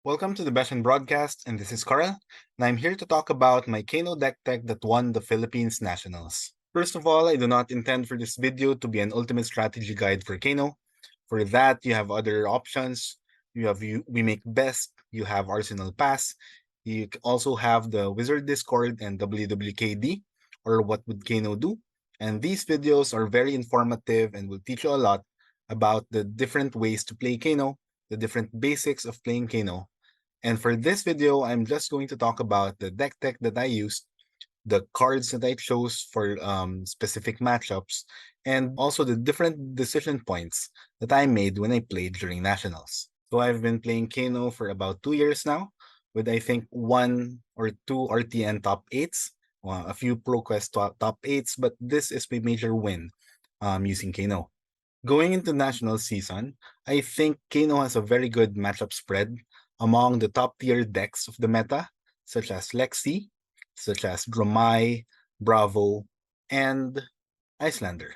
Welcome to the Beshan broadcast, and this is Carl, and I'm here to talk about my Kano deck tech that won the Philippines Nationals. First of all, I do not intend for this video to be an ultimate strategy guide for Kano. For that, you have other options. We Make Best, you have Arsenal Pass, also have the Wizard Discord and WWKD, or What Would Kano Do? And these videos are very informative and will teach you a lot about the different ways to play Kano, the different basics of playing Kano. And for this video, I'm just going to talk about the deck tech that I used, the cards that I chose for specific matchups, and also the different decision points that I made when I played during Nationals. So I've been playing Kano for about 2 years now, with I think 1 or 2 RTN top 8s, a few ProQuest top 8s, but this is my major win using Kano. Going into national season, I think Kano has a very good matchup spread among the top tier decks of the meta, such as Lexi, such as Dromai, Bravo, and Iyslander.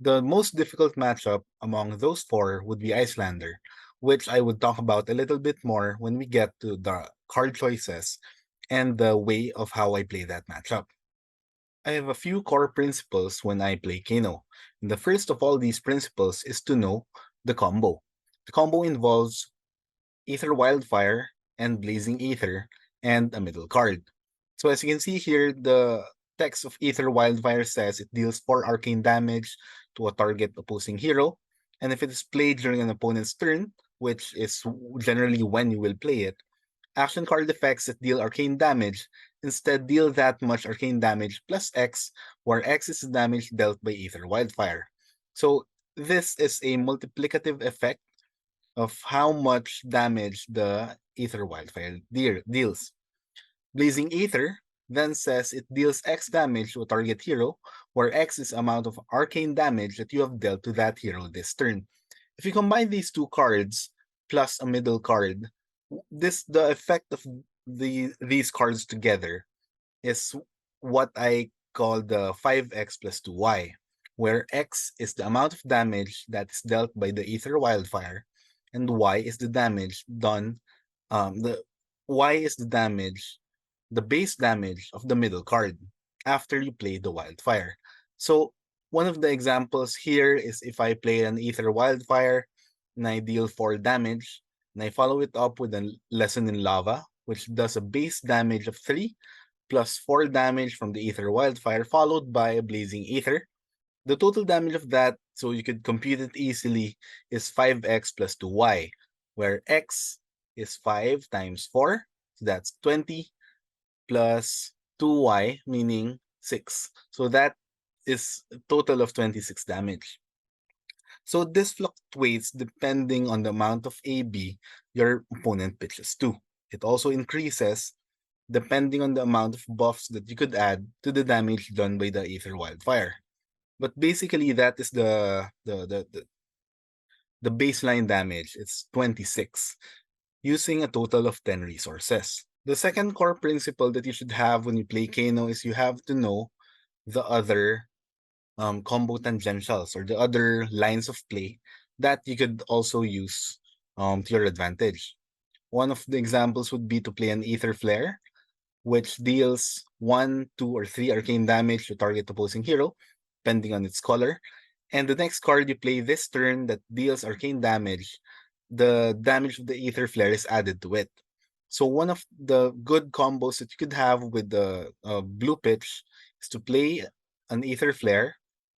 The most difficult matchup among those four would be Iyslander, which I would talk about a little bit more when we get to the card choices and the way of how I play that matchup. I have a few core principles when I play Kano. And the first of all these principles is to know the combo. The combo involves Aether Wildfire and Blazing Aether and a middle card. So as you can see here, the text of Aether Wildfire says it deals 4 arcane damage to a target opposing hero. And if it is played during an opponent's turn, which is generally when you will play it, action card effects that deal arcane damage instead deal that much arcane damage plus X, where X is the damage dealt by Aether Wildfire. So this is a multiplicative effect of how much damage the Aether Wildfire deals. Blazing Aether then says it deals X damage to a target hero, where X is the amount of arcane damage that you have dealt to that hero this turn. If you combine these two cards plus a middle card, the effect of these cards together is what I call the 5x plus 2y, where x is the amount of damage that is dealt by the Aether Wildfire, and y is the damage done. The y is the base damage of the middle card after you play the Wildfire. So one of the examples here is if I play an Aether Wildfire and I deal 4 damage, and I follow it up with a Lesson in Lava, which does a base damage of 3 plus 4 damage from the Aether Wildfire, followed by a Blazing Aether. The total damage of that, so you could compute it easily, is 5x plus 2y, where x is 5 times 4, so that's 20, plus 2y, meaning 6. So that is a total of 26 damage. So this fluctuates depending on the amount of AB your opponent pitches to. It also increases depending on the amount of buffs that you could add to the damage done by the Aether Wildfire. But basically, that is the baseline damage. It's 26, using a total of 10 resources. The second core principle that you should have when you play Kano is you have to know the other combo tangentials, or the other lines of play that you could also use to your advantage. One of the examples would be to play an Aether Flare, which deals 1, 2, or 3 arcane damage to target opposing hero, depending on its color. And the next card you play this turn that deals arcane damage, the damage of the Aether Flare is added to it. So one of the good combos that you could have with the blue pitch is to play an Aether Flare,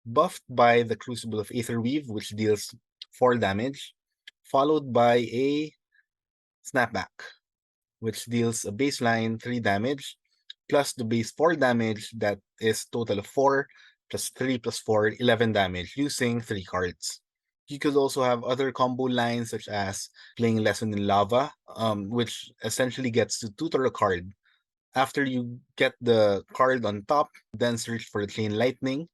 buffed by the Crucible of Aether Weave, which deals 4 damage, followed by a Snapback, which deals a baseline 3 damage, plus the base 4 damage that is total of 4, plus 3 plus 4, 11 damage using 3 cards. You could also have other combo lines such as playing Lesson in Lava, which essentially gets to tutor a card. After you get the card on top, then search for Chain Lightning,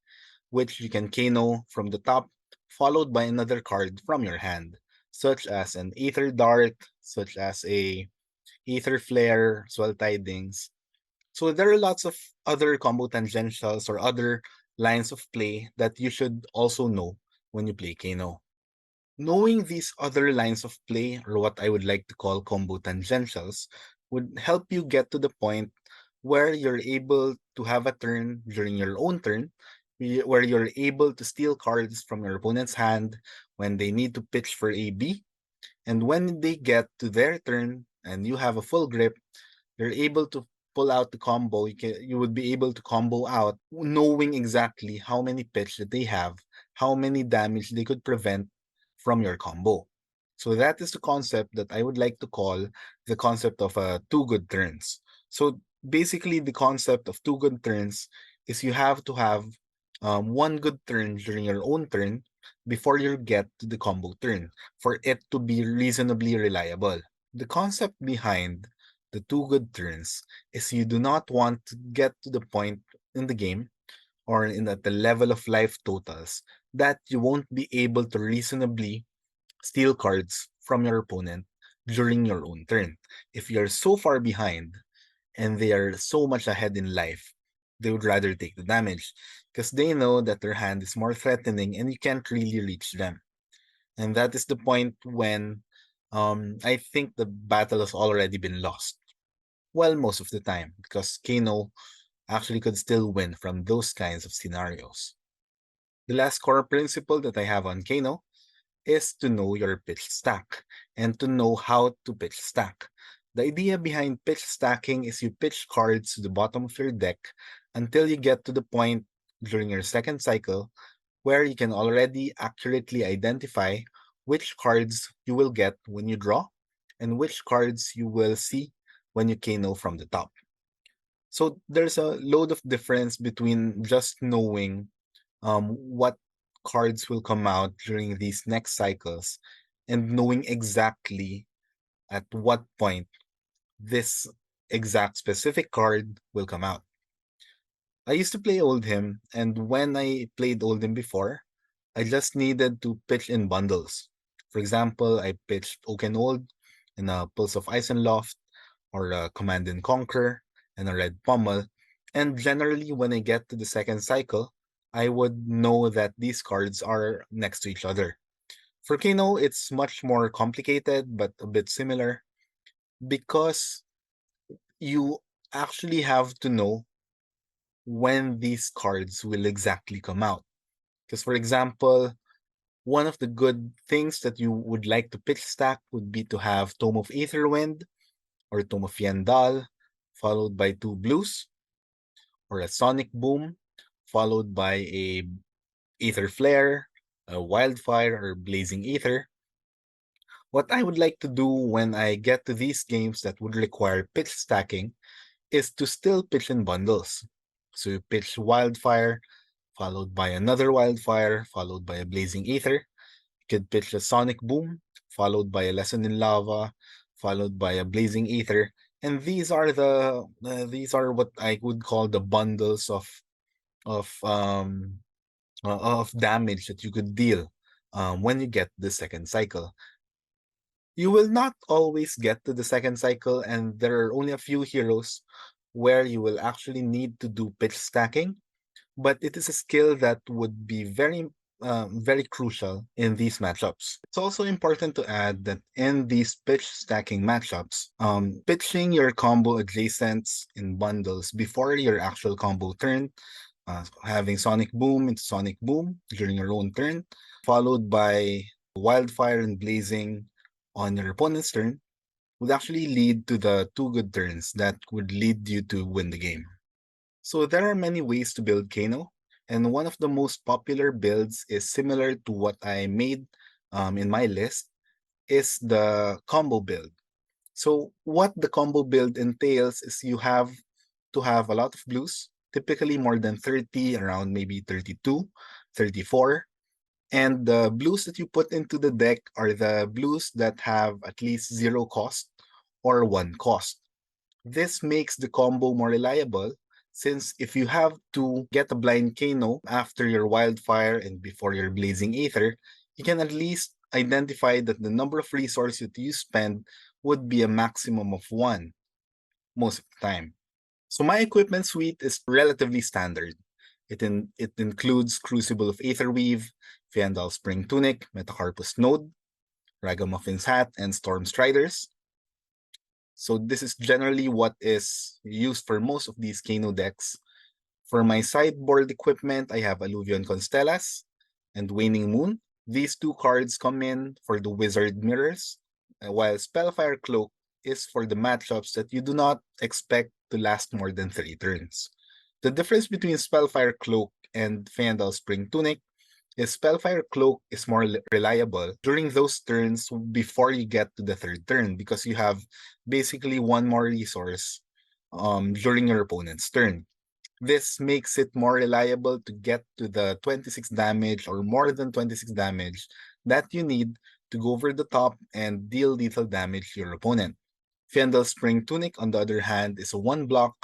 which you can Kano from the top, followed by another card from your hand, such as an Aether Dart, such as a Aether Flare, Swell Tidings. So there are lots of other combo tangentials or other lines of play that you should also know when you play Kano. Knowing these other lines of play, or what I would like to call combo tangentials, would help you get to the point where you're able to have a turn during your own turn, where you're able to steal cards from your opponent's hand when they need to pitch for a B, and when they get to their turn and you have a full grip, you're able to pull out the combo. You would be able to combo out knowing exactly how many pitch that they have, how many damage they could prevent from your combo. So that is the concept that I would like to call the concept of two good turns. So basically, the concept of two good turns is you have to have one good turn during your own turn before you get to the combo turn for it to be reasonably reliable. The concept behind the two good turns is you do not want to get to the point in the game or in the level of life totals that you won't be able to reasonably steal cards from your opponent during your own turn. If you're so far behind and they are so much ahead in life, they would rather take the damage because they know that their hand is more threatening and you can't really reach them. And that is the point when I think the battle has already been lost. Well, most of the time, because Kano actually could still win from those kinds of scenarios. The last core principle that I have on Kano is to know your pitch stack and to know how to pitch stack. The idea behind pitch stacking is you pitch cards to the bottom of your deck until you get to the point during your second cycle where you can already accurately identify which cards you will get when you draw and which cards you will see when you Kano from the top. So there's a load of difference between just knowing what cards will come out during these next cycles and knowing exactly at what point this exact specific card will come out. I used to play Oldhim, and when I played Oldhim before, I just needed to pitch in bundles. For example, I pitched Oaken Old and a Pulse of Eisenloft, or a Command and Conquer and a Red Pommel. And generally, when I get to the second cycle, I would know that these cards are next to each other. For Kano, it's much more complicated but a bit similar because you actually have to know when these cards will exactly come out. Because, for example, one of the good things that you would like to pitch stack would be to have Tome of Aetherwind or Tome of Yandal, followed by two blues, or a Sonic Boom, followed by a Aether Flare, a Wildfire, or Blazing Aether. What I would like to do when I get to these games that would require pitch stacking is to still pitch in bundles. So you pitch Wildfire, followed by another Wildfire, followed by a Blazing Aether. You could pitch a Sonic Boom, followed by a Lesson in Lava, followed by a Blazing Aether. And these are what I would call the bundles of um of damage that you could deal when you get the second cycle. You will not always get to the second cycle, and there are only a few heroes where you will actually need to do pitch stacking, but it is a skill that would be very crucial in these matchups. It's also important to add that in these pitch stacking matchups, pitching your combo adjacents in bundles before your actual combo turn, having Sonic Boom into Sonic Boom during your own turn, followed by Wildfire and Blazing on your opponent's turn, would actually lead to the two good turns that would lead you to win the game. So there are many ways to build Kano, and one of the most popular builds is similar to what I made in my list, is the combo build. So what the combo build entails is you have to have a lot of blues, typically more than 30, around maybe 32, 34. And the blues that you put into the deck are the blues that have at least 0 cost or 1 cost. This makes the combo more reliable, since if you have to get a blind Kano after your Wildfire and before your Blazing Aether, you can at least identify that the number of resources that you spend would be a maximum of 1 most of the time. So my equipment suite is relatively standard. It includes Crucible of Aetherweave, Fiandal Spring Tunic, Metacarpus Node, Ragamuffin's Hat, and Storm Striders. So this is generally what is used for most of these Kano decks. For my sideboard equipment, I have Alluvion Constellas and Waning Moon. These two cards come in for the Wizard Mirrors, while Spellfire Cloak is for the matchups that you do not expect to last more than 3 turns. The difference between Spellfire Cloak and Fiandal Spring Tunic is Spellfire Cloak is more reliable during those turns before you get to the 3rd turn, because you have basically one more resource during your opponent's turn. This makes it more reliable to get to the 26 damage or more than 26 damage that you need to go over the top and deal lethal damage to your opponent. Fiandal Spring Tunic, on the other hand, is a 1-block,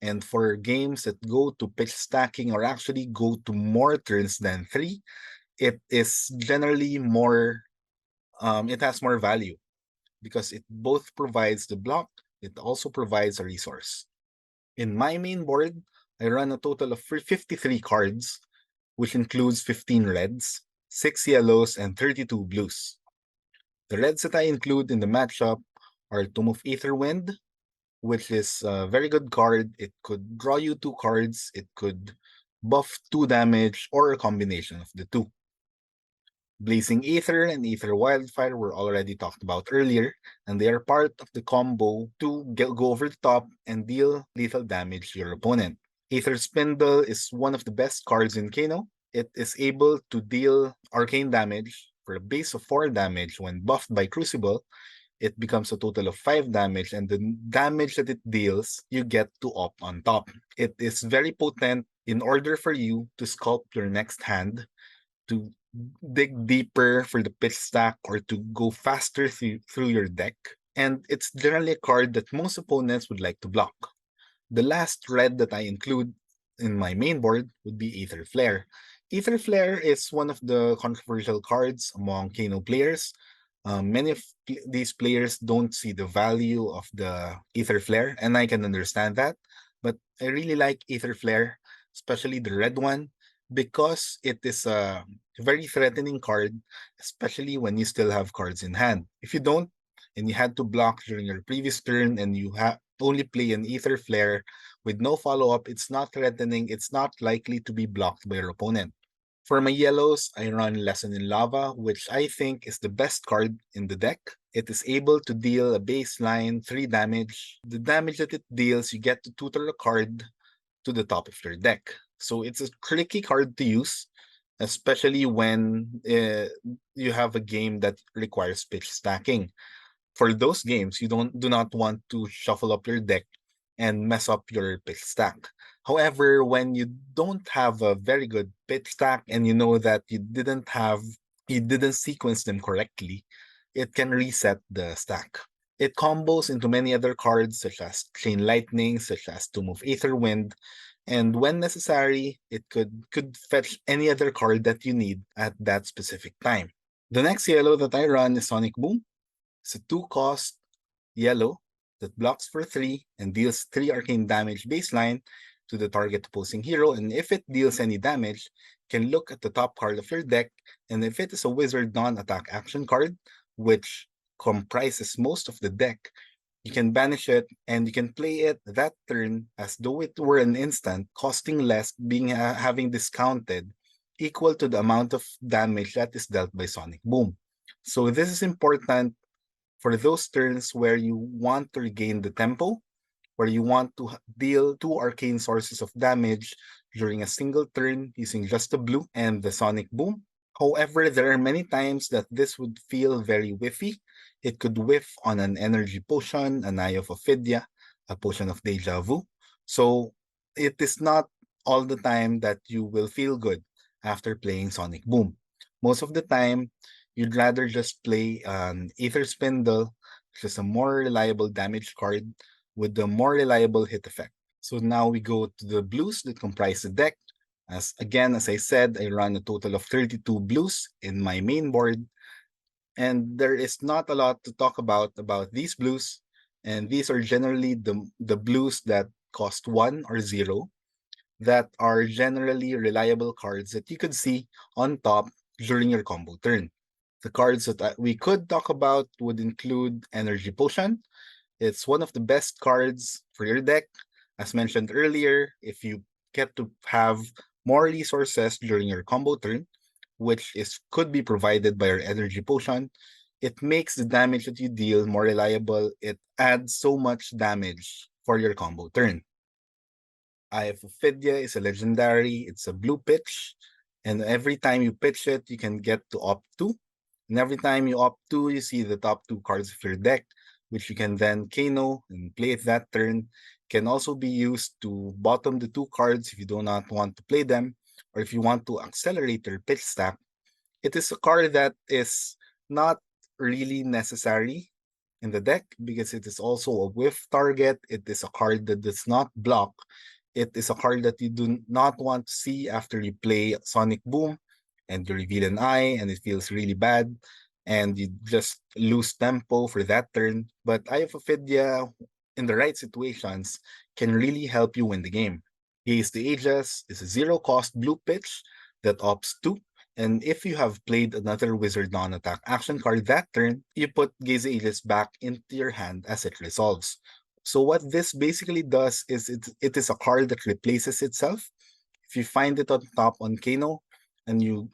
and for games that go to pitch stacking or actually go to more turns than 3, it is generally more, it has more value because it both provides the block, it also provides a resource. In my main board, I run a total of 53 cards, which includes 15 reds, 6 yellows, and 32 blues. The reds that I include in the matchup are Tomb of Aetherwind, which is a very good card. It could draw you 2 cards, it could buff 2 damage, or a combination of the two. Blazing Aether and Aether Wildfire were already talked about earlier, and they are part of the combo to go over the top and deal lethal damage to your opponent. Aether Spindle is one of the best cards in Kano. It is able to deal arcane damage for a base of 4 damage. When buffed by Crucible, it becomes a total of 5 damage, and the damage that it deals, you get to opt on top. It is very potent in order for you to sculpt your next hand, to dig deeper for the pitch stack, or to go faster through your deck. And it's generally a card that most opponents would like to block. The last red that I include in my main board would be Aether Flare. Aether Flare is one of the controversial cards among Kano players. Many of these players don't see the value of the Aether Flare, and I can understand that. But I really like Aether Flare, especially the red one, because it is a very threatening card, especially when you still have cards in hand. If you don't, and you had to block during your previous turn, and you only play an Aether Flare with no follow-up, it's not threatening, it's not likely to be blocked by your opponent. For my yellows, I run Lesson in Lava, which I think is the best card in the deck. It is able to deal a baseline 3 damage. The damage that it deals, you get to tutor a card to the top of your deck. So it's a tricky card to use, especially when you have a game that requires pitch stacking. For those games, you do not want to shuffle up your deck and mess up your pitch stack. However, when you don't have a very good pitch stack and you know that you didn't sequence them correctly, it can reset the stack. It combos into many other cards such as Chain Lightning, such as Tomb of Aetherwind, and when necessary, it could fetch any other card that you need at that specific time. The next yellow that I run is Sonic Boom. It's a 2-cost yellow that blocks for 3 and deals 3 arcane damage baseline to the target opposing hero, and if it deals any damage, can look at the top card of your deck, and if it is a wizard non-attack action card, which comprises most of the deck, you can banish it, and you can play it that turn as though it were an instant, costing less, having discounted, equal to the amount of damage that is dealt by Sonic Boom. So this is important for those turns where you want to regain the tempo, where you want to deal 2 arcane sources of damage during a single turn using just the blue and the Sonic Boom. However, there are many times that this would feel very whiffy. It could whiff on an energy potion, an Eye of Ophidia, a potion of Deja Vu. So it is not all the time that you will feel good after playing Sonic Boom. Most of the time, you'd rather just play an Aether Spindle, which is a more reliable damage card with the more reliable hit effect. So now we go to the blues that comprise the deck. As I said, I run a total of 32 blues in my main board, and there is not a lot to talk about these blues, and these are generally the blues that cost 1 or 0, that are generally reliable cards that you could see on top during your combo turn. The cards that we could talk about would include Energy Potion. It's one of the best cards for your deck. As mentioned earlier, if you get to have more resources during your combo turn, which is could be provided by your Energy Potion, it makes the damage that you deal more reliable. It adds so much damage for your combo turn. Eye of Ophidia is a legendary. It's a blue pitch, and every time you pitch it, you can get to opt 2. And every time you opt 2, you see the top 2 cards of your deck, which you can then Kano and play it that turn. Can also be used to bottom the 2 cards if you do not want to play them, or if you want to accelerate your pitch stack. It is a card that is not really necessary in the deck because it is also a whiff target. It is a card that does not block. It is a card that you do not want to see after you play Sonic Boom and you reveal an eye and it feels really bad and you just lose tempo for that turn. But Eye of Ophidia, in the right situations, can really help you win the game. Gaze the Aegis is a zero-cost blue pitch that opts 2. And if you have played another Wizard non-attack action card that turn, you put Gaze the Aegis back into your hand as it resolves. So what this basically does is it is a card that replaces itself. If you find it on top on Kano, and you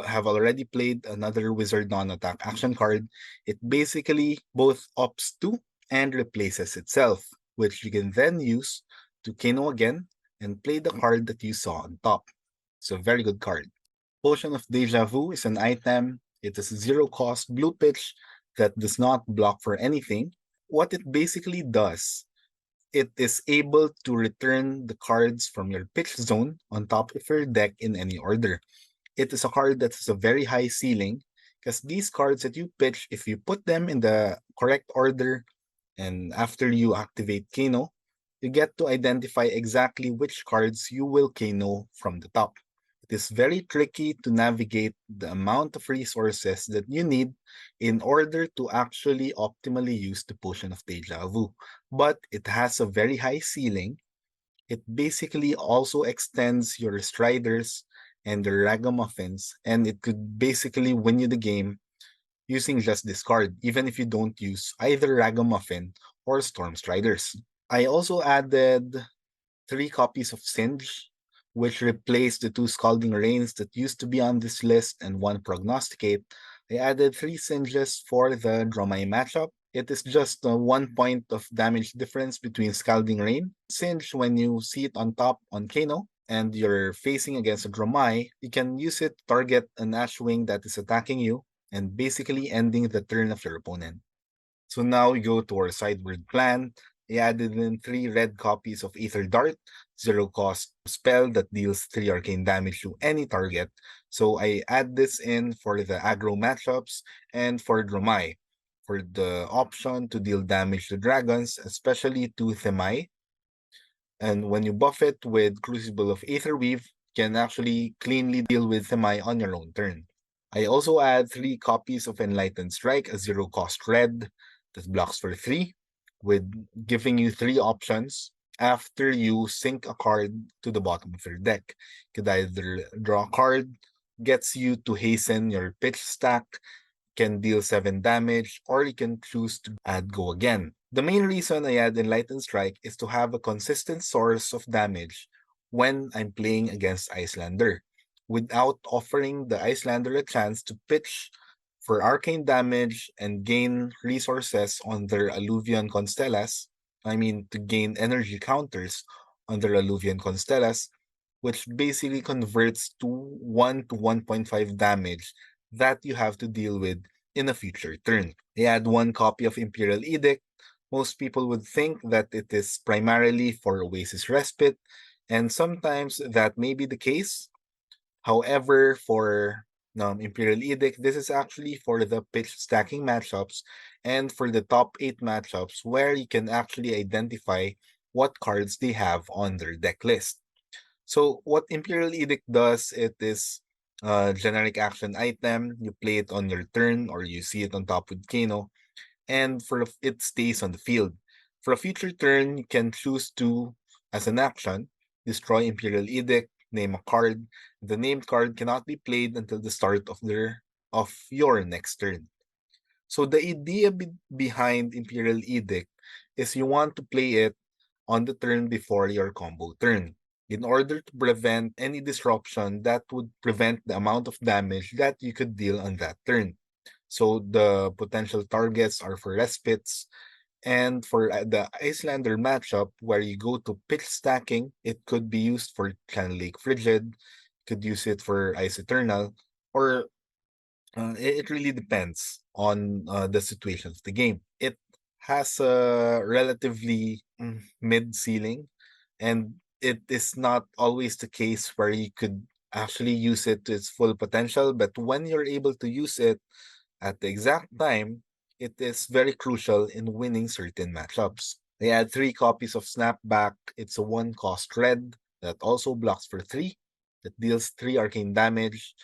have already played another Wizard non-attack action card, it basically both opts 2 and replaces itself, which you can then use to Kano again and play the card that you saw on top. It's a very good card. Potion of Deja Vu is an item. It is a zero-cost blue pitch that does not block for anything. What it basically does, it is able to return the cards from your pitch zone on top of your deck in any order. It is a card that has a very high ceiling because these cards that you pitch, if you put them in the correct order and after you activate Kano, you get to identify exactly which cards you will Kano from the top. It is very tricky to navigate the amount of resources that you need in order to actually optimally use the Potion of Deja Vu. But it has a very high ceiling. It basically also extends your Striders and your Ragamuffins, and it could basically win you the game using just this card, even if you don't use either Ragamuffin or Storm Striders. I also added 3 copies of Singe, which replaced the 2 Scalding Rains that used to be on this list and 1 Prognosticate. I added 3 Singes for the Dromai matchup. It is just 1 point of damage difference between Scalding Rain. Singe, when you see it on top on Kano, and you're facing against a Dromai, you can use it to target an Ashwing that is attacking you and basically ending the turn of your opponent. So now we go to our sideboard plan. I added in 3 red copies of Aether Dart, zero-cost spell that deals 3 arcane damage to any target. So I add this in for the aggro matchups and for Dromai, for the option to deal damage to dragons, especially to Themai. And when you buff it with Crucible of Aetherweave, you can actually cleanly deal with Themai on your own turn. I also add 3 copies of Enlightened Strike, a zero-cost red that blocks for 3, with giving you 3 options after you sink a card to the bottom of your deck. You could either draw a card, gets you to hasten your pitch stack, can deal 7 damage, or you can choose to add Go Again. The main reason I add Enlightened Strike is to have a consistent source of damage when I'm playing against Iyslander, without offering the Iyslander a chance to pitch for arcane damage and gain resources on their Alluvian Constellas. I mean, to gain energy counters on their Alluvian Constellas, which basically converts to 1 to 1.5 damage that you have to deal with in a future turn. I add 1 copy of Imperial Edict. Most people would think that it is primarily for Oasis Respite, and sometimes that may be the case. However, for Imperial Edict, this is actually for the pitch stacking matchups and for the top 8 matchups where you can actually identify what cards they have on their deck list. So what Imperial Edict does, it is a generic action item. You play it on your turn or you see it on top with Kano, and it stays on the field. For a future turn, you can choose to, as an action, destroy Imperial Edict, name a card. The named card cannot be played until the start of your next turn. So the idea behind Imperial Edict is you want to play it on the turn before your combo turn in order to prevent any disruption that would prevent the amount of damage that you could deal on that turn. So the potential targets are for respites, and for the Iyslander matchup where you go to pitch stacking, it could be used for Clan Lake Frigid, could use it for Ice Eternal, or it really depends on the situation of the game. It has a relatively mid ceiling, and it is not always the case where you could actually use it to its full potential. But when you're able to use it at the exact time, it is very crucial in winning certain matchups. They add 3 copies of Snapback. It's a 1 cost red that also blocks for 3, that deals 3 arcane damage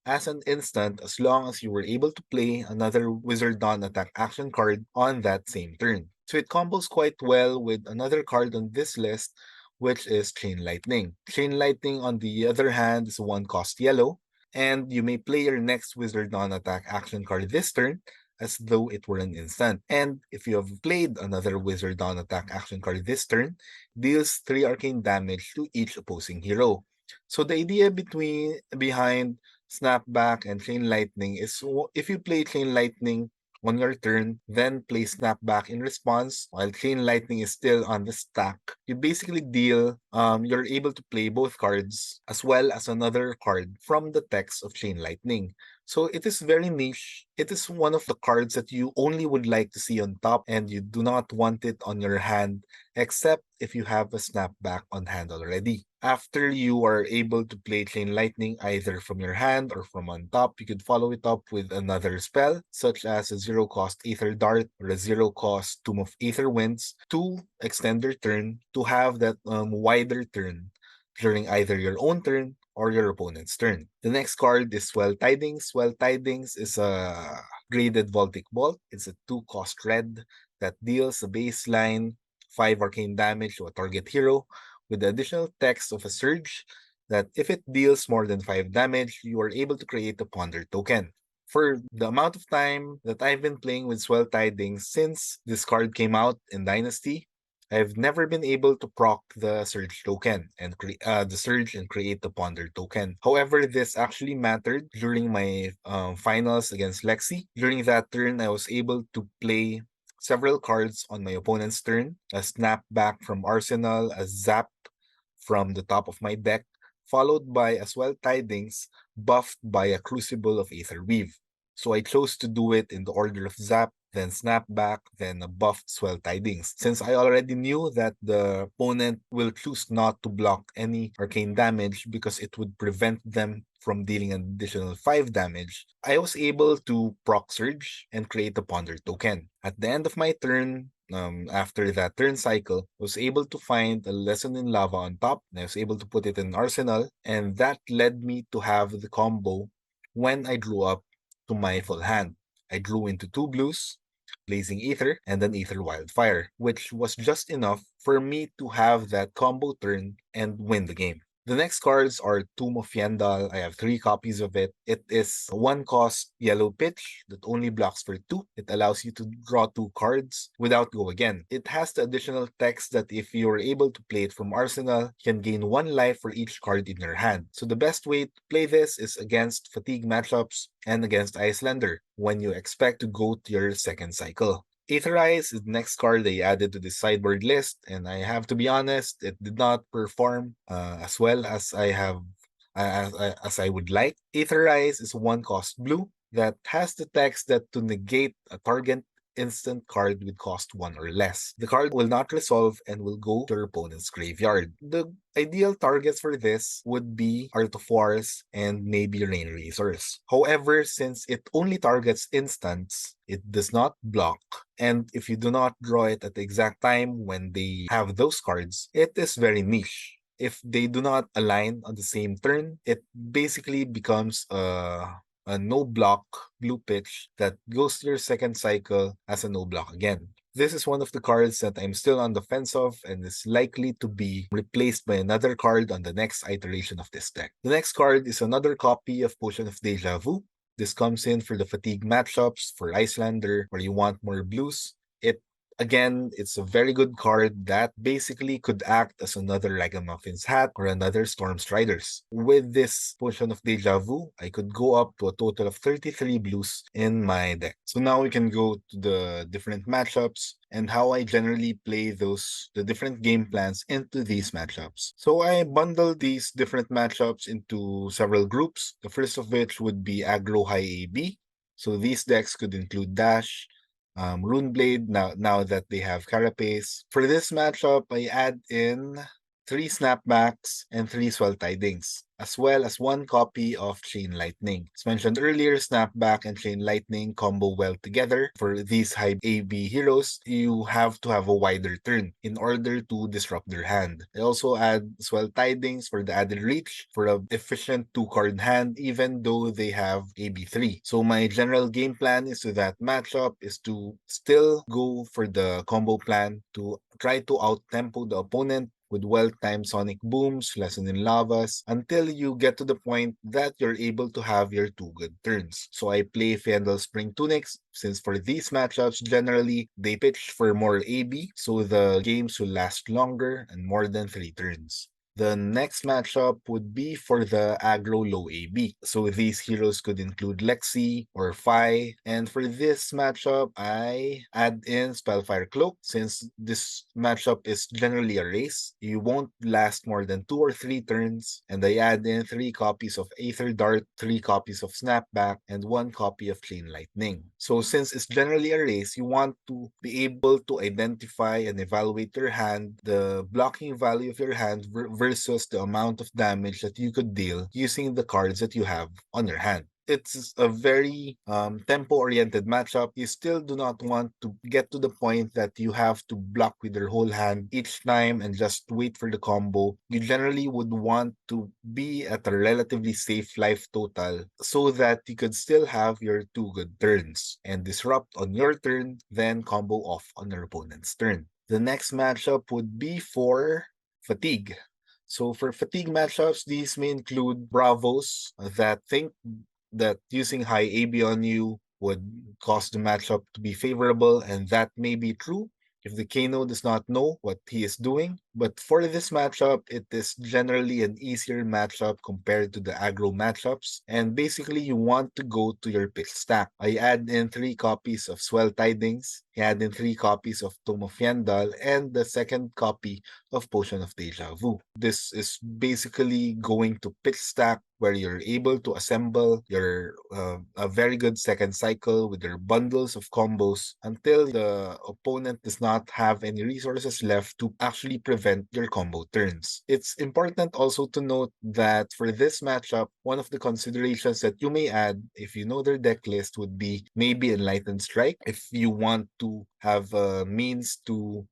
as an instant as long as you were able to play another Wizard Dawn attack action card on that same turn. So it combos quite well with another card on this list, which is Chain Lightning. Chain Lightning, on the other hand, is a 1 cost yellow, and you may play your next Wizard non-attack action card this turn as though it were an instant. And if you have played another Wizard non-attack action card this turn, deals 3 arcane damage to each opposing hero. So the idea behind Snapback and Chain Lightning is if you play Chain Lightning on your turn, then play Snapback in response while Chain Lightning is still on the stack. You basically you're able to play both cards as well as another card from the text of Chain Lightning. So it is very niche. It is one of the cards that you only would like to see on top and you do not want it on your hand except if you have a Snapback on hand already. After you are able to play Chain Lightning either from your hand or from on top, you could follow it up with another spell, such as a 0-cost Aether Dart or a 0-cost Tomb of Aether Winds to extend your turn to have that wider turn during either your own turn or your opponent's turn. The next card is Swell Tidings. Swell Tidings is a graded Voltic Bolt. It's a 2-cost red that deals a baseline 5 arcane damage to a target hero with the additional text of a surge that if it deals more than 5 damage, you are able to create a Ponder token. For the amount of time that I've been playing with Swell Tidings since this card came out in Dynasty, I've never been able to proc the Surge token and create the Ponder token. However, this actually mattered during my finals against Lexi. During that turn, I was able to play several cards on my opponent's turn, a Snapback from Arsenal, a Zap from the top of my deck, followed by as well Tidings, buffed by a Crucible of Aetherweave. So I chose to do it in the order of Zap, then Snapback, then a buffed Swell Tidings. Since I already knew that the opponent will choose not to block any arcane damage because it would prevent them from dealing an additional 5 damage, I was able to proc Surge and create a Ponder token. At the end of my turn, after that turn cycle, I was able to find a Lesson in Lava on top, and I was able to put it in Arsenal, and that led me to have the combo when I drew up to my full hand. I drew into 2 blues, Blazing Ether, and an Ether Wildfire, which was just enough for me to have that combo turn and win the game. The next cards are Tomb of Yendal. I have 3 copies of it. It is a 1-cost yellow pitch that only blocks for 2. It allows you to draw 2 cards without go again. It has the additional text that if you're able to play it from Arsenal, you can gain 1 life for each card in your hand. So the best way to play this is against fatigue matchups and against Iyslander when you expect to go to your second cycle. Aetherize is the next card they added to the sideboard list, and I have to be honest, it did not perform as well as as I would like. Aetherize is 1-cost blue that has the text that to negate a target instant card with cost 1 or less. The card will not resolve and will go to your opponent's graveyard. The ideal targets for this would be Art of Wars and maybe Rain Razors. However, since it only targets instants, it does not block, and if you do not draw it at the exact time when they have those cards, it is very niche. If they do not align on the same turn, it basically becomes a no block blue pitch that goes to your second cycle as a no block again. This is one of the cards that I'm still on the fence of and is likely to be replaced by another card on the next iteration of this deck. The next card is another copy of Potion of Deja Vu. This comes in for the fatigue matchups for Iyslander where you want more blues. Again, it's a very good card that basically could act as another Ragamuffins hat or another Storm Striders. With this Potion of Deja Vu, I could go up to a total of 33 blues in my deck. So now we can go to the different matchups and how I generally play the different game plans into these matchups. So I bundle these different matchups into several groups. The first of which would be Aggro High AB. So these decks could include Dash, Runeblade, now that they have Carapace. For this matchup, I add in 3 Snapbacks and 3 Swell Tidings, as well as 1 copy of Chain Lightning. As mentioned earlier, Snapback and Chain Lightning combo well together. For these high AB heroes, you have to have a wider turn in order to disrupt their hand. I also add Swell Tidings for the added reach for an efficient 2-card hand, even though they have AB3. So my general game plan is to that matchup is to still go for the combo plan to try to out-tempo the opponent with well-timed sonic booms, lesson in lavas, until you get to the point that you're able to have your 2 good turns. So I play Fendel Spring Tunics, since for these matchups, generally, they pitch for more AB, so the games will last longer and more than 3 turns. The next matchup would be for the aggro low AB. So these heroes could include Lexi or Phi. And for this matchup, I add in Spellfire Cloak. Since this matchup is generally a race, you won't last more than 2 or 3 turns. And I add in 3 copies of Aether Dart, 3 copies of Snapback, and 1 copy of Chain Lightning. So since it's generally a race, you want to be able to identify and evaluate your hand, the blocking value of your hand versus the amount of damage that you could deal using the cards that you have on your hand. It's a very tempo-oriented matchup. You still do not want to get to the point that you have to block with your whole hand each time and just wait for the combo. You generally would want to be at a relatively safe life total so that you could still have your 2 good turns and disrupt on your turn, then combo off on your opponent's turn. The next matchup would be for Fatigue. So for fatigue matchups, these may include Bravos that think that using high AB on you would cause the matchup to be favorable, and that may be true if the Kano does not know what he is doing. But for this matchup, it is generally an easier matchup compared to the aggro matchups. And basically, you want to go to your pitch stack. I add in 3 copies of Swell Tidings, I add in 3 copies of Tome of Yandal, and the second copy of Potion of Deja Vu. This is basically going to pitch stack where you're able to assemble your a very good second cycle with your bundles of combos until the opponent does not have any resources left to actually prevent your combo turns. It's important also to note that for this matchup, one of the considerations that you may add if you know their deck list would be maybe Enlightened Strike if you want to have a means to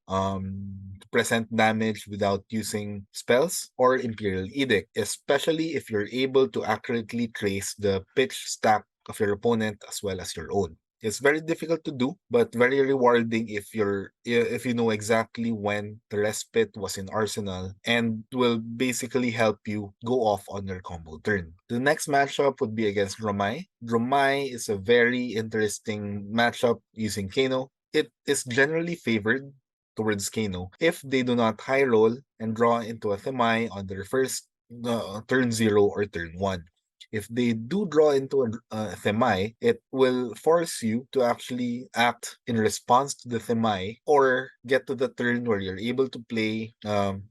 present damage without using spells, or Imperial Edict, especially if you're able to accurately trace the pitch stack of your opponent as well as your own. It's very difficult to do, but very rewarding if you know exactly when the respite was in arsenal, and will basically help you go off on your combo turn. The next matchup would be against Dromai. Dromai is a very interesting matchup using Kano. It is generally favored towards Kano if they do not high roll and draw into a Themai on their first turn 0 or turn 1. If they do draw into a Themai, it will force you to actually act in response to the Themai or get to the turn where you're able to play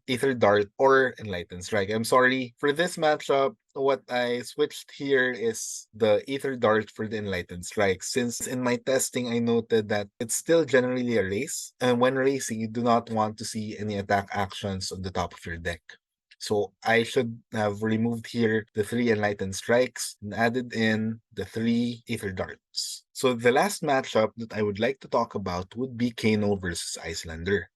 Aether Dart or Enlightened Strike. I'm sorry, for this matchup, what I switched here is the Aether Dart for the Enlightened Strike, since in my testing I noted that it's still generally a race, and when racing you do not want to see any attack actions on the top of your deck. So I should have removed here the 3 Enlightened Strikes and added in the 3 Aether Darts. So the last matchup that I would like to talk about would be Kano versus Iyslander.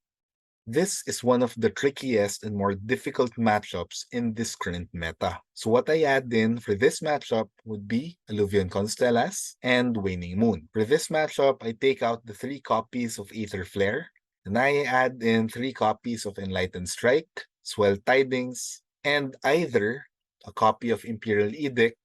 This is one of the trickiest and more difficult matchups in this current meta. So what I add in for this matchup would be Alluvion Constellas and Waning Moon. For this matchup, I take out the 3 copies of Aether Flare, and I add in 3 copies of Enlightened Strike, Swell Tidings, and either a copy of Imperial Edict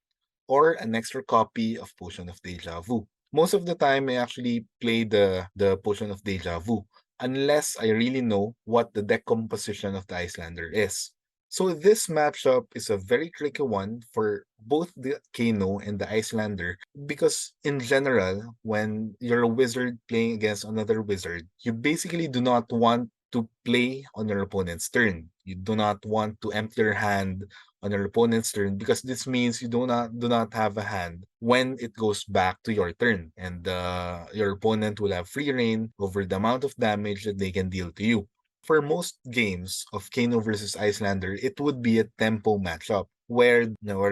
or an extra copy of Potion of Deja Vu. Most of the time, I actually play the Potion of Deja Vu, unless I really know what the deck composition of the Icelander is. So this matchup is a very tricky one for both the Kano and the Icelander because in general, when you're a wizard playing against another wizard, you basically do not want to play on your opponent's turn. You do not want to empty your hand on your opponent's turn because this means you do not have a hand when it goes back to your turn, and your opponent will have free reign over the amount of damage that they can deal to you. For most games of Kano versus Icelander, it would be a tempo matchup where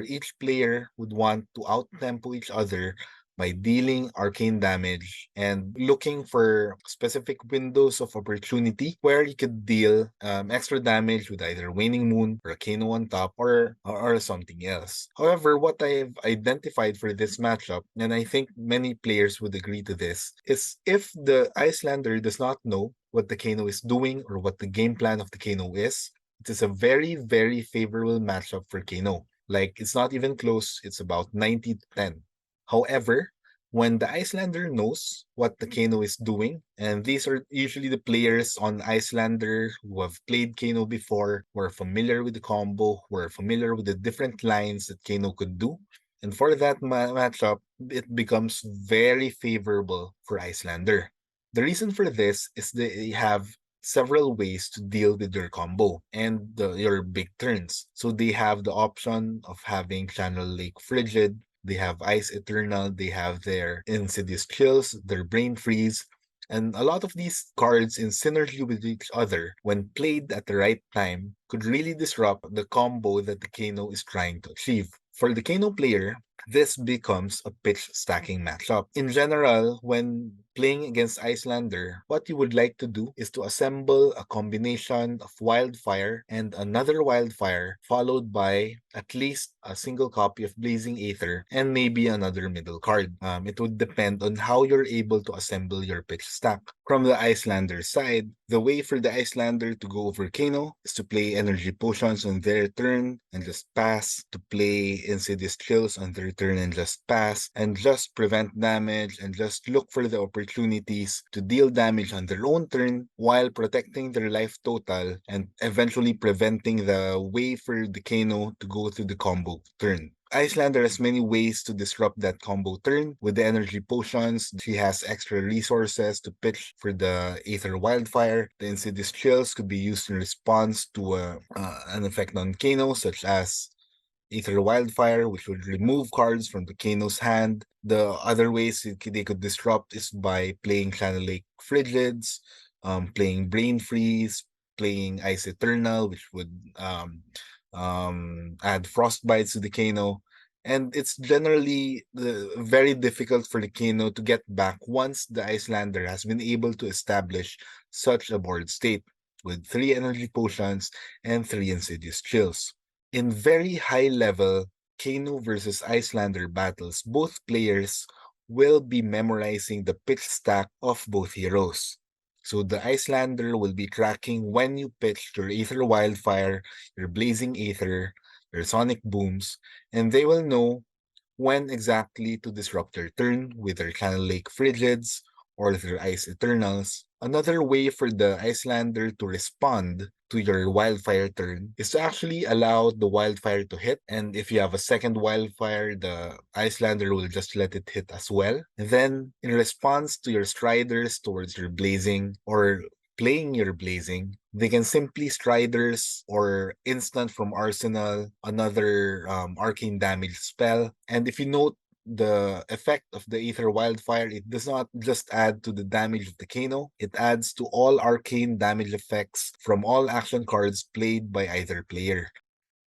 each player would want to out-tempo each other by dealing arcane damage and looking for specific windows of opportunity where you could deal extra damage with either Waning Moon or a Kano on top or something else. However, what I've identified for this matchup, and I think many players would agree to this, is if the Icelander does not know what the Kano is doing or what the game plan of the Kano is, it is a very, very favorable matchup for Kano. Like, it's not even close, it's about 90 to 10. However, when the Icelander knows what the Kano is doing, and these are usually the players on Icelander who have played Kano before, who are familiar with the combo, who are familiar with the different lines that Kano could do, and for that matchup, it becomes very favorable for Icelander. The reason for this is they have several ways to deal with your combo and your big turns. So they have the option of having Channel Lake Frigid, they have Ice Eternal, they have their Insidious Chills, their Brain Freeze, and a lot of these cards in synergy with each other, when played at the right time, could really disrupt the combo that the Kano is trying to achieve. For the Kano player, this becomes a pitch stacking matchup. In general, when playing against Icelander, what you would like to do is to assemble a combination of Wildfire and another Wildfire, followed by at least a single copy of Blazing Aether and maybe another middle card. It would depend on how you're able to assemble your pitch stack. From the Icelander side, the way for the Icelander to go over Kano is to play Energy Potions on their turn and just pass, to play Insidious Chills on their turn and just pass, and just prevent damage and just look for the opportunities to deal damage on their own turn while protecting their life total and eventually preventing the way for the Kano to go through the combo turn. Icelander has many ways to disrupt that combo turn. With the energy potions, she has extra resources to pitch for the Aether Wildfire. The Insidious Chills could be used in response to an effect on Kano, such as Aether Wildfire, which would remove cards from the Kano's hand. The other ways they could disrupt is by playing Channel Lake Frigids, playing Brain Freeze, playing Ice Eternal, which would add Frostbites to the Kano. And it's generally very difficult for the Kano to get back once the Icelander has been able to establish such a board state with 3 energy potions and 3 insidious chills. In very high level Kano versus Icelander battles, both players will be memorizing the pitch stack of both heroes. So the Icelander will be tracking when you pitch your Aether Wildfire, your Blazing Aether, your Sonic Booms, and they will know when exactly to disrupt your turn with their Channel Lake Frigids or their Ice Eternals. Another way for the Icelander to respond to your Wildfire turn is to actually allow the Wildfire to hit, and if you have a second Wildfire, the Icelander will just let it hit as well. And then, in response to your Striders towards your Blazing or playing your Blazing, they can simply Striders or instant from Arsenal another arcane damage spell. And if you note the effect of the Aether Wildfire, it does not just add to the damage of the Kano, it adds to all arcane damage effects from all action cards played by either player.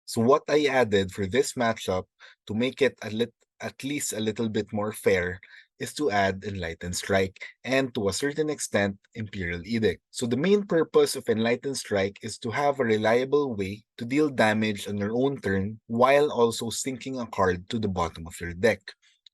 So what I added for this matchup to make it at least a little bit more fair is to add Enlightened Strike and to a certain extent Imperial Edict. So the main purpose of Enlightened Strike is to have a reliable way to deal damage on your own turn while also sinking a card to the bottom of your deck.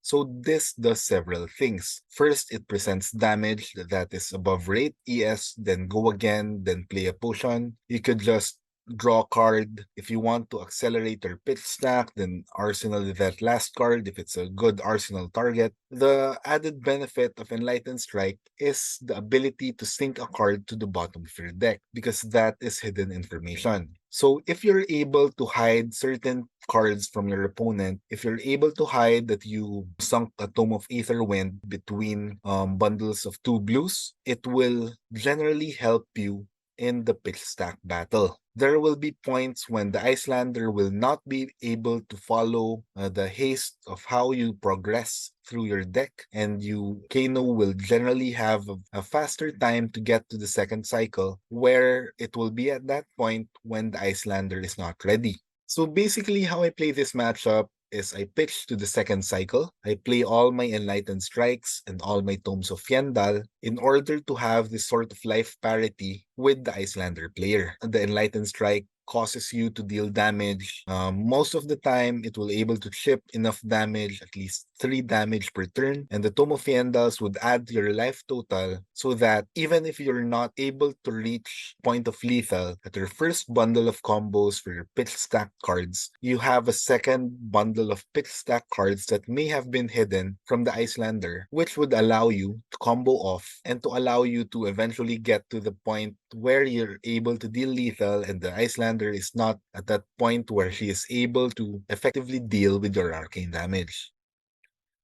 So this does several things. First, it presents damage that is above rate ES, then go again, then play a potion. You could just draw a card. If you want to accelerate your pitch stack, then arsenal that last card if it's a good arsenal target. The added benefit of Enlightened Strike is the ability to sink a card to the bottom of your deck because that is hidden information. So if you're able to hide certain cards from your opponent, if you're able to hide that you sunk a Tome of Aetherwind between bundles of 2 blues, it will generally help you in the pitch stack battle. There will be points when the Icelander will not be able to follow the haste of how you progress through your deck, and Kano will generally have a faster time to get to the second cycle, where it will be at that point when the Icelander is not ready. So basically, how I play this matchup is I pitch to the second cycle. I play all my Enlightened Strikes and all my Tomes of Fyendal in order to have this sort of life parity with the Icelander player. The Enlightened Strike causes you to deal damage. Most of the time, it will able to chip enough damage, at least 3 damage per turn, and the Tome of Fyendals would add to your life total so that even if you're not able to reach point of lethal at your first bundle of combos for your pitch stack cards, you have a second bundle of pitch stack cards that may have been hidden from the Icelander, which would allow you to combo off and to allow you to eventually get to the point where you're able to deal lethal and the Icelander is not at that point where she is able to effectively deal with your arcane damage.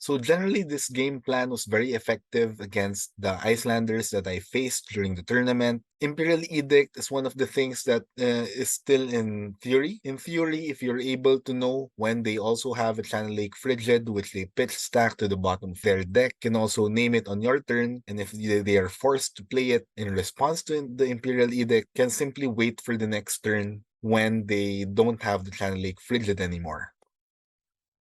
So generally, this game plan was very effective against the Icelanders that I faced during the tournament. Imperial Edict is one of the things that is still in theory. In theory, if you're able to know when they also have a Channel Lake Frigid, which they pitch stack to the bottom of their deck, can also name it on your turn. And if they are forced to play it in response to the Imperial Edict, can simply wait for the next turn when they don't have the Channel Lake Frigid anymore.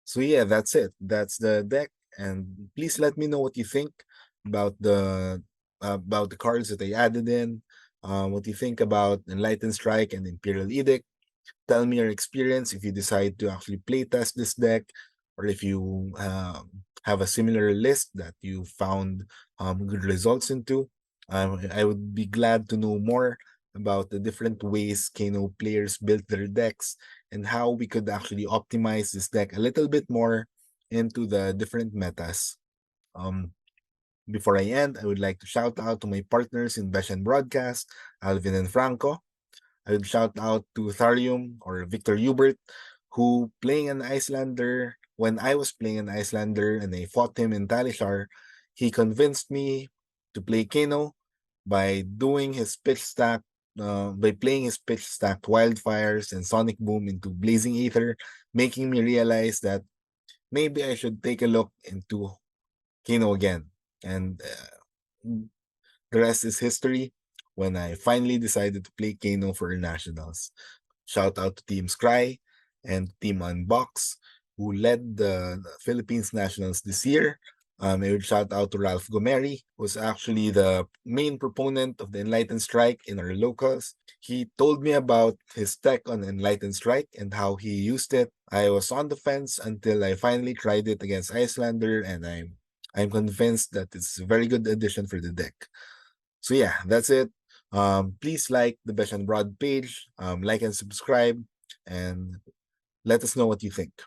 So yeah, that's it. That's the deck, and please let me know what you think about the cards that I added in. What you think about Enlightened Strike and Imperial Edict. Tell me your experience if you decide to actually playtest this deck, or if you have a similar list that you found good results into. I would be glad to know more about the different ways Kano players built their decks and how we could actually optimize this deck a little bit more into the different metas. Um, Before I end, I would like to shout out to my partners in Besh and Broadcast, Alvin and Franco. I would shout out to Tharium or Victor Hubert, who playing an Icelander, when I was playing an Icelander and I fought him in Talishar, he convinced me to play Kano by doing his pitch stack, by playing his pitch stacked Wildfires and Sonic Boom into Blazing Aether, making me realize that maybe I should take a look into Kano again. And the rest is history when I finally decided to play Kano for nationals. Shout out to Team Scry and Team Unbox, who led the Philippines nationals this year. I would shout out to Ralph Gomeri, who's actually the main proponent of the Enlightened Strike in our locals. He told me about his tech on Enlightened Strike and how he used it. I was on the fence until I finally tried it against Icelander, and I'm convinced that it's a very good addition for the deck. So yeah, that's it. Please like the Besh and Broad page, like and subscribe, and let us know what you think.